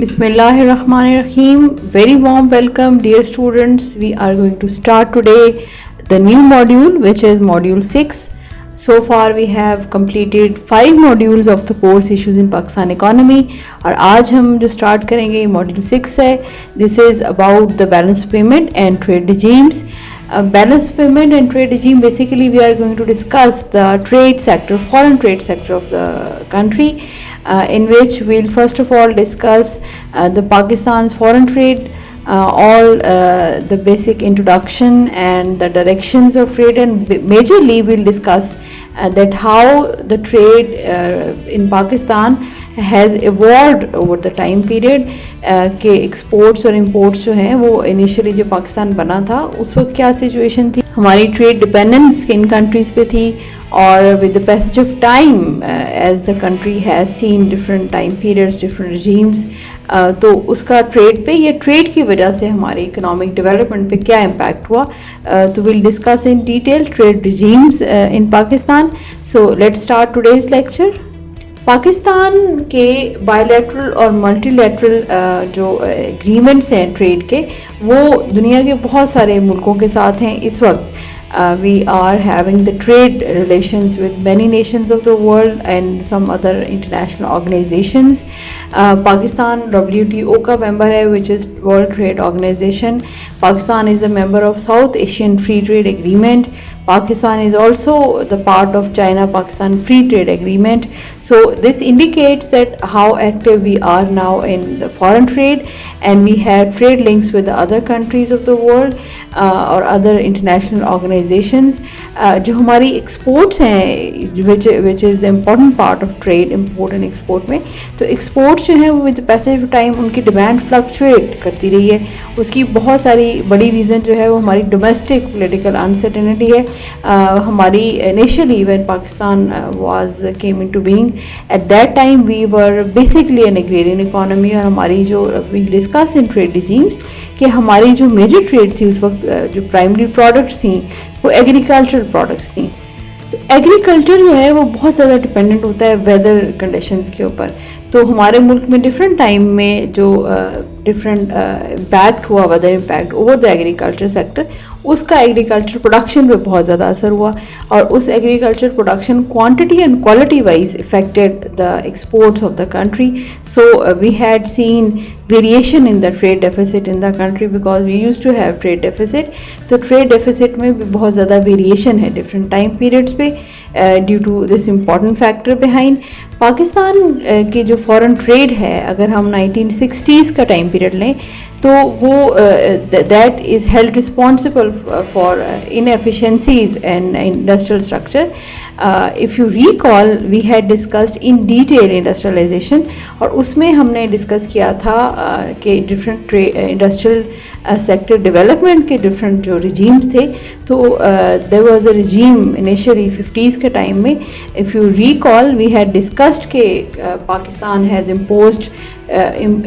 Bismillahirrahmanirrahim. Very warm welcome, dear students. We are going to start today the new module, which is module 6. So far we have completed 5 modules of the course issues in Pakistan economy. और आज हम जो start करेंगे ये module 6 है. This is about the balance payment and trade regimes. Balance payment and trade regime, basically we are going to discuss the trade sector, foreign trade sector of the country, in which we'll first of all discuss the Pakistan's foreign trade, all the basic introduction and the directions of trade, and majorly we'll discuss that how the trade in Pakistan has evolved over the time period, के exports और imports जो हैं वो initially जब पाकिस्तान बना था उस वक्त क्या सिचुएशन थी, हमारी ट्रेड डिपेंडेंस किन कंट्रीज़ पे थी, और with the passage of time as the country has seen different time periods, different regimes, तो उसका ट्रेड पे, ये ट्रेड की वजह से हमारी इकोनॉमिक डेवलपमेंट पे क्या इम्पैक्ट हुआ, तो will discuss in detail trade regimes in Pakistan. So let's start today's lecture. Pakistan के बायलैटरल और मल्टीलैटरल जो एग्रीमेंट्स हैं ट्रेड के, वो दुनिया के बहुत सारे मुल्कों के साथ हैं इस वक्त. We are having the trade relations with many nations of the world and some other international organizations. Pakistan WTO का member है, which is World Trade Organization. Pakistan is a member of South Asian Free Trade Agreement. Pakistan is also the part of China-Pakistan Free Trade Agreement. So this indicates that how active we are now in the foreign trade, and we have trade links with the other countries of the world or other international organizations. जो हमारी exports हैं, which is important part of trade, import and export में, तो exports जो हैं वो with the passage of time उनकी demand fluctuate करती रही है. उसकी बहुत सारी बड़ी reason जो है वो हमारी domestic political uncertainty है. हमारी initially when Pakistan came into being, at that time we were basically an agrarian economy, और हमारी जो we discuss in trade regimes कि हमारी जो major trade थी उस वक्त, जो primary products थी वो agricultural products थी. तो एग्रीकल्चर जो है वो बहुत ज़्यादा डिपेंडेंट होता है वेदर कंडीशंस के ऊपर. तो हमारे मुल्क में डिफरेंट टाइम में जो डिफरेंट इम्पैक्ट हुआ, weather impact over the agriculture sector, उसका एग्रीकल्चर प्रोडक्शन पे बहुत ज़्यादा असर हुआ, और उस agriculture production quantity and quality wise affected the exports of the country. So we had seen variation in the trade deficit in the country because we used to have trade deficit. तो trade deficit में भी बहुत ज़्यादा variation है different time periods पे due to this important factor behind. Pakistan की जो foreign trade है, अगर हम 1960s का टाइम पीरियड लें तो वो that is held responsible for inefficiencies in industrial structure. If you recall we had discussed in detail industrialisation, और उसमें हमने डिस्कस किया था कि डिफरेंट इंडस्ट्रियल सेक्टर डेवलपमेंट के डिफरेंट जो रिजीम्स थे. तो there was a regime initially 50s के टाइम में, if you recall we had discussed कि Pakistan has imposed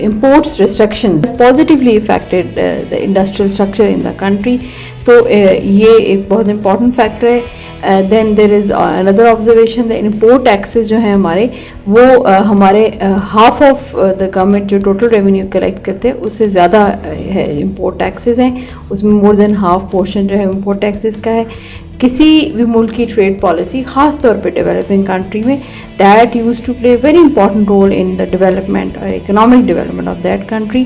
imports restrictions positively affected the industrial structure in the country. तो ये एक बहुत important factor है. Then there is another observation, the import taxes जो हैं हमारे, वो हमारे half of the government जो total revenue collect करते हैं उससे ज़्यादा है import taxes हैं. उसमें more than half portion जो है import taxes का है. किसी भी मुल्क की ट्रेड पॉलिसी, ख़ास तौर पे डेवलपिंग कंट्री में, that use to play very important role in the development और economic development of that country.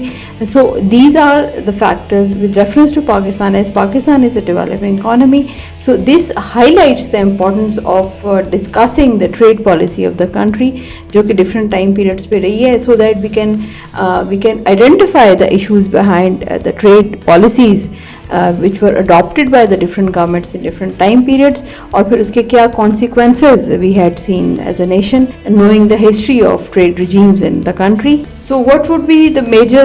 So these are the factors with reference to Pakistan, as Pakistan is a developing economy. So this highlights the importance of discussing the trade policy of the country, जो कि different time periods पे रही है, so that we can identify the issues behind the trade policies which were adopted by the different governments in different time periods, और फिर उसके क्या consequences we had seen as a nation, and knowing the history of trade regimes in the country. So what would be the major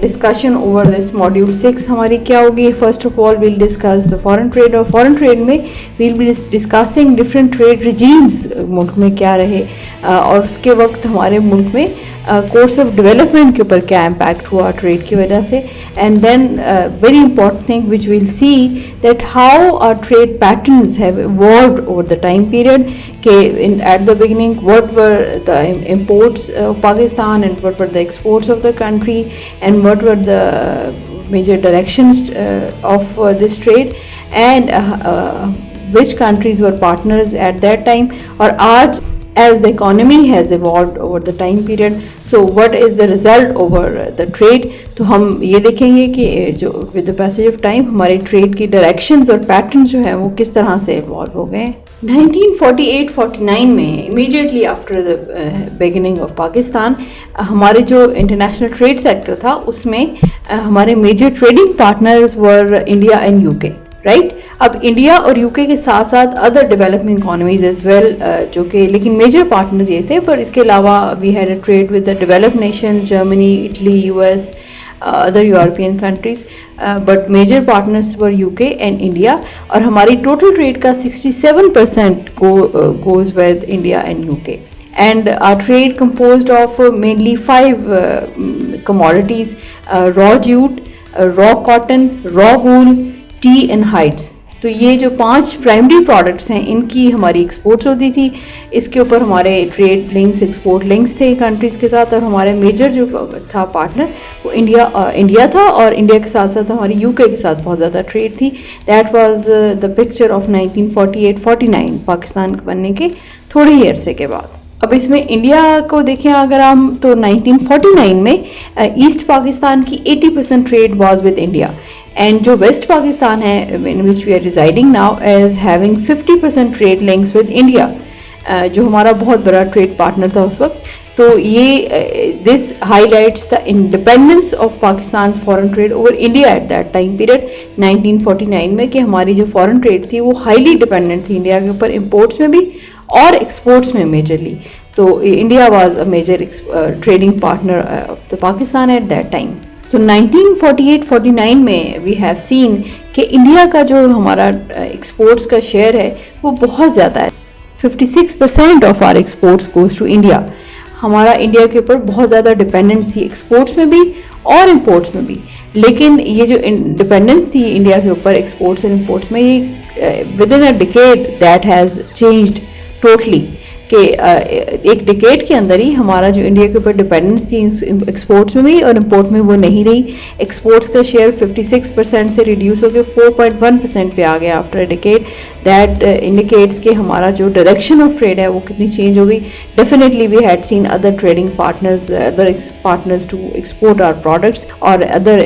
discussion over this module 6 हमारी क्या होगी? First of all we'll discuss the foreign trade, और foreign trade में we'll be discussing different trade regimes मुल्क में क्या रहे, और उसके वक्त हमारे मुल्क में कोर्स ऑफ डेवलपमेंट के ऊपर क्या इम्पैक्ट हुआ ट्रेड की वजह से, and then very important thing which will see that how our trade patterns have evolved over the time period, के in at the beginning what were the imports of Pakistan and what were the exports of the country, and what were the major directions of this trade, and which countries were partners at that time, or आज as the economy has evolved over the time period, so what is the result over the trade. तो हम ये देखेंगे कि जो with the passage of time हमारे trade की directions और पैटर्न्स जो हैं वो किस तरह से इवॉल्व हो गए. 1948-49 में immediately after the beginning of Pakistan हमारे जो इंटरनेशनल ट्रेड सेक्टर था उसमें हमारे major trading partners were India and UK, right. अब इंडिया और यूके के साथ साथ other developing economies as well, जो कि लेकिन मेजर पार्टनर्स ये थे, पर इसके अलावा we had a trade with the developed nations, Germany, Italy, US, other European countries, but major partners were UK and India. और हमारी टोटल ट्रेड का 67% goes with India and UK. And our trade composed of mainly 5 commodities: raw jute, raw cotton, raw wool, tea and hides. तो ये जो 5 primary products हैं इनकी हमारी exports होती थी. इसके ऊपर हमारे ट्रेड लिंक्स, एक्सपोर्ट लिंक्स थे कंट्रीज़ के साथ, और हमारे मेजर जो था पार्टनर वो इंडिया था, और इंडिया के साथ साथ हमारी यूके के साथ बहुत ज़्यादा ट्रेड थी. That was the picture of 1948-49 Pakistan बनने के थोड़े ही अरसे के बाद. अब इसमें इंडिया को देखें अगर हम, तो 1949 में ईस्ट पाकिस्तान की 80% trade was with India, and जो वेस्ट पाकिस्तान है in which we are residing now as having 50% trade links with India, जो हमारा बहुत बड़ा ट्रेड पार्टनर था उस वक्त. तो ये this highlights the independence of Pakistan foreign trade over India at that time period 1949 में, कि हमारी जो फॉरेन ट्रेड थी वो हाईली डिपेंडेंट थी इंडिया के ऊपर, इम्पोर्ट्स में भी और एक्सपोर्ट्स में मेजरली. तो India was a major trading partner of the Pakistan at that time. तो 1948-49 में वी हैव सीन कि इंडिया का जो हमारा एक्सपोर्ट्स का शेयर है वो बहुत ज़्यादा है. 56% of our exports goes to India. हमारा इंडिया के ऊपर बहुत ज़्यादा डिपेंडेंस थी एक्सपोर्ट्स में भी और इम्पोर्ट्स में भी. लेकिन ये जो डिपेंडेंस थी इंडिया के ऊपर एक्सपोर्ट्स और इम्पोर्ट्स में, ये with in a decade that has changed totally, कि एक डिकेड के अंदर ही हमारा जो इंडिया के ऊपर डिपेंडेंस थी एक्सपोर्ट्स में भी और इंपोर्ट में वो नहीं रही. एक्सपोर्ट्स का शेयर 56% से रिड्यूस होकर 4.1% पे आ गया after a decade. That indicates कि हमारा जो डायरेक्शन ऑफ ट्रेड है वो कितनी चेंज हो गई. Definitely we had seen other trading partners, other partners to export our products और other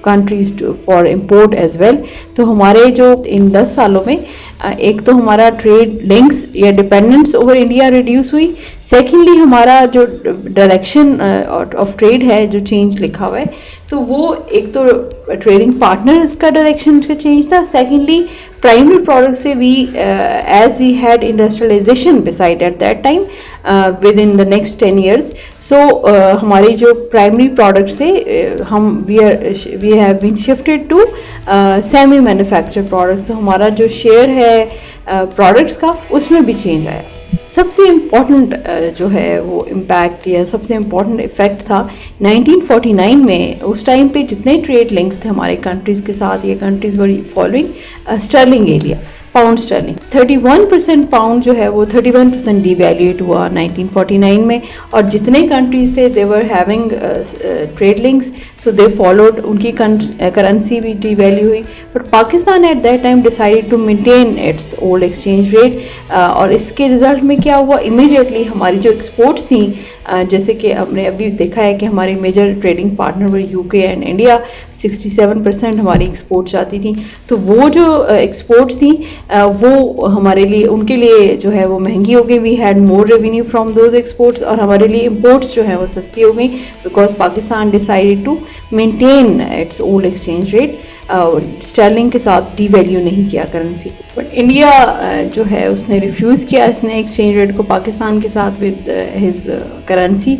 countries for import as well. तो हमारे जो इन 10 सालों में एक तो हमारा ट्रेड लिंक्स या डिपेंडेंस ओवर इंडिया रिड्यूस हुई. सेकेंडली हमारा जो डायरेक्शन ऑफ ट्रेड है जो चेंज लिखा हुआ है, तो वो एक तो ट्रेडिंग पार्टनर्स का डायरेक्शन का चेंज था. सेकेंडली प्राइमरी प्रोडक्ट से we as we had industrialisation beside at that time with in the next 10 years. सो हमारी जो प्राइमरी प्रोडक्ट से हम we have been shifted to semi manufacture products. तो हमारा जो शेयर है प्रोडक्ट्स का उसमें भी चेंज आया. सबसे इम्पॉर्टेंट जो है वो इम्पैक्ट या सबसे इम्पॉर्टेंट इफेक्ट था 1949 में. उस टाइम पे जितने ट्रेड लिंक्स थे हमारे कंट्रीज़ के साथ, ये countries were following sterling area, pound sterling. 31% pound जो है वो 31% डिवैल्यूएट हुआ 1949 में. और जितने कंट्रीज़ थे they were having trade links, so they followed, उनकी करेंसी भी डिवैल्यू हुई. But Pakistan at that time decided to maintain its old exchange rate. और इसके रिजल्ट में क्या हुआ, इमीडिएटली हमारी जो एक्सपोर्ट्स थी, जैसे कि हमने अभी देखा है कि हमारी major trading partner were UK and India, 67% हमारी एक्सपोर्ट्स आती थी. तो वो जो एक्सपोर्ट्स थी वो हमारे लिए, उनके लिए जो है वो महंगी हो गई. We had more revenue from those exports. और हमारे लिए इम्पोर्ट्स जो है वो सस्ती हो गई because Pakistan decided to maintain its old exchange rate. Sterling के साथ डिवैल्यू नहीं किया करेंसी को. बट इंडिया जो है उसने रिफ्यूज़ किया इसने एक्सचेंज रेट को पाकिस्तान के साथ with his currency.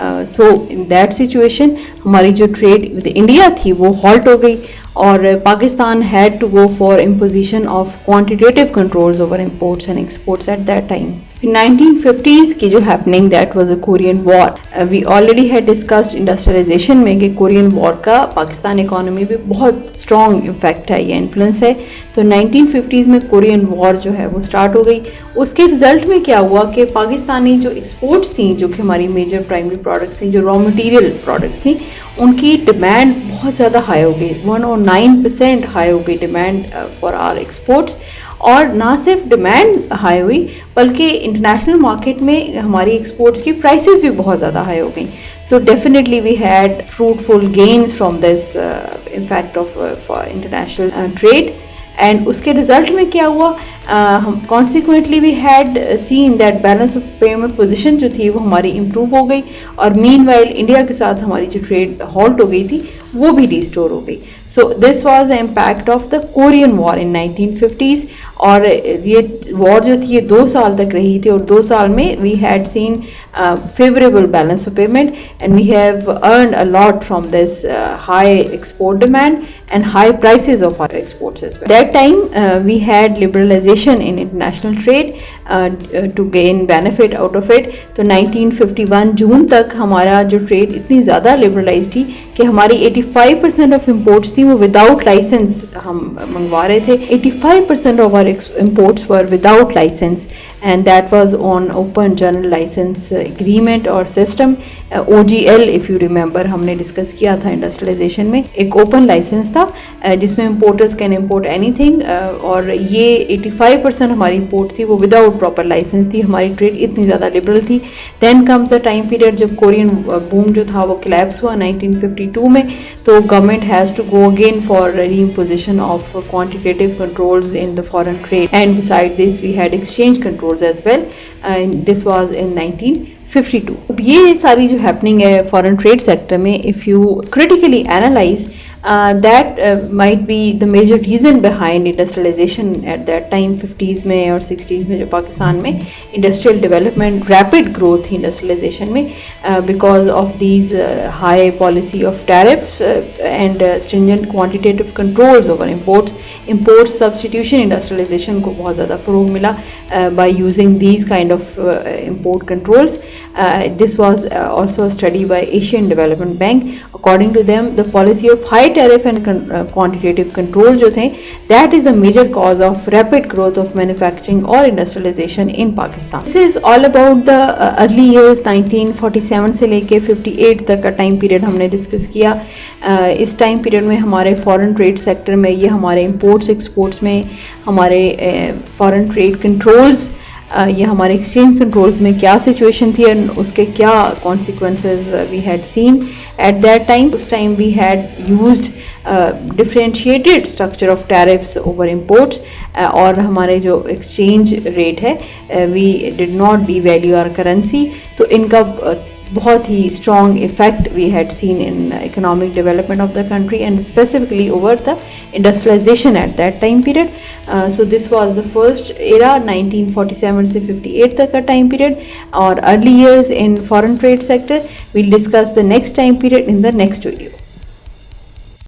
So in that situation हमारी जो ट्रेड विद इंडिया थी वो हॉल्ट हो गई, और Pakistan had to go for imposition of quantitative controls over imports and exports at that time. 1950s की जो happening that was a Korean war. We already had discussed industrialisation में कि Korean war का पाकिस्तान इकोनॉमी पे बहुत स्ट्रॉन्ग इम्पैक्ट है या influence है. तो 1950s में कोरियन वॉर जो है वो स्टार्ट हो गई. उसके रिजल्ट में क्या हुआ कि पाकिस्तानी जो एक्सपोर्ट्स थी, जो कि हमारी मेजर प्राइमरी प्रोडक्ट्स थी, जो रॉ मटेरियल प्रोडक्ट्स थी, उनकी डिमांड बहुत ज़्यादा हाई हो गई. 109% हाई हो गई डिमांड फॉर आर एक्सपोर्ट्स. और ना सिर्फ डिमांड हाई हुई बल्कि इंटरनेशनल मार्केट में हमारी एक्सपोर्ट्स की प्राइसेस भी बहुत ज़्यादा हाई हो गई. तो definitely we had fruitful gains from this impact of international trade. And उसके रिजल्ट में क्या हुआ, हम consequently we had seen that balance of payment position जो थी वो हमारी इम्प्रूव हो गई. और मीनवाइल इंडिया के साथ हमारी जो ट्रेड हॉल्ट हो गई थी वो भी रिस्टोर हो गई. So this was the impact of the Korean war in 1950s. और ये वॉर जो थी ये 2 साल तक रही थी, और 2 साल में we had seen favourable balance of payment and we have earn a lot from this high export demand and high prices of our exports as well. That time we had liberalisation in international trade to gain benefit out of it. तो 1951 जून तक हमारा जो trade इतनी ज़्यादा liberalise थी कि हमारी 85% of imports थी वो विदाउट लाइसेंस हम मंगवा रहे थे. 85% of our imports were without license, and that was on open general license agreement or system, OGL if you remember. हमने डिस्कस किया था इंडस्ट्रियलाइजेशन में. एक ओपन लाइसेंस था जिसमें इम्पोर्टर्स कैन इम्पोर्ट एनीथिंग, और ये 85% हमारी इम्पोर्ट थी वो विदाउट प्रॉपर लाइसेंस थी. हमारी ट्रेड इतनी ज़्यादा लिबरल थी. Then comes the time period जब कोरियन बूम जो था वो कोलैप्स हुआ 1952 में. तो government has to go again for reimposition of quantitative controls in the foreign trade, and beside this we had exchange controls as well, and this was in 1952. ये सारी जो happening है foreign trade sector में, if you critically analyze, that might be the major reason behind industrialization at that time 50s में और 60s में जो पाकिस्तान में industrial development, rapid growth industrialization में, because of these high policy of tariffs and stringent quantitative controls over imports. Import substitution industrialization को बहुत ज़्यादा फ़रोग़ मिला by using these kind of import controls. This was also a study by Asian Development Bank. According to them, the policy of high tariff and quantitative control जो थे, that is a major cause of rapid growth of manufacturing or industrialization in Pakistan. This is all about the early years 1947 से लेके 58 तक का time period हमने discuss किया. इस time period में हमारे फॉरेन ट्रेड सेक्टर में, ये हमारे इंपोर्ट्स एक्सपोर्ट्स में, हमारे फॉरेन ट्रेड कंट्रोल्स या हमारे एक्सचेंज कंट्रोल्स में क्या सिचुएशन थी और उसके क्या consequences we had seen at that time. उस time we had used differentiated structure of tariffs over imports, और हमारे जो एक्सचेंज रेट है we did not devalue our currency. तो इनका बहुत ही strong effect we had seen in economic development of the country and specifically over the industrialization at that time period. So this was the first era 1947 से 58 तक का time period, और early years in foreign trade sector. We'll discuss the next time period in the next video.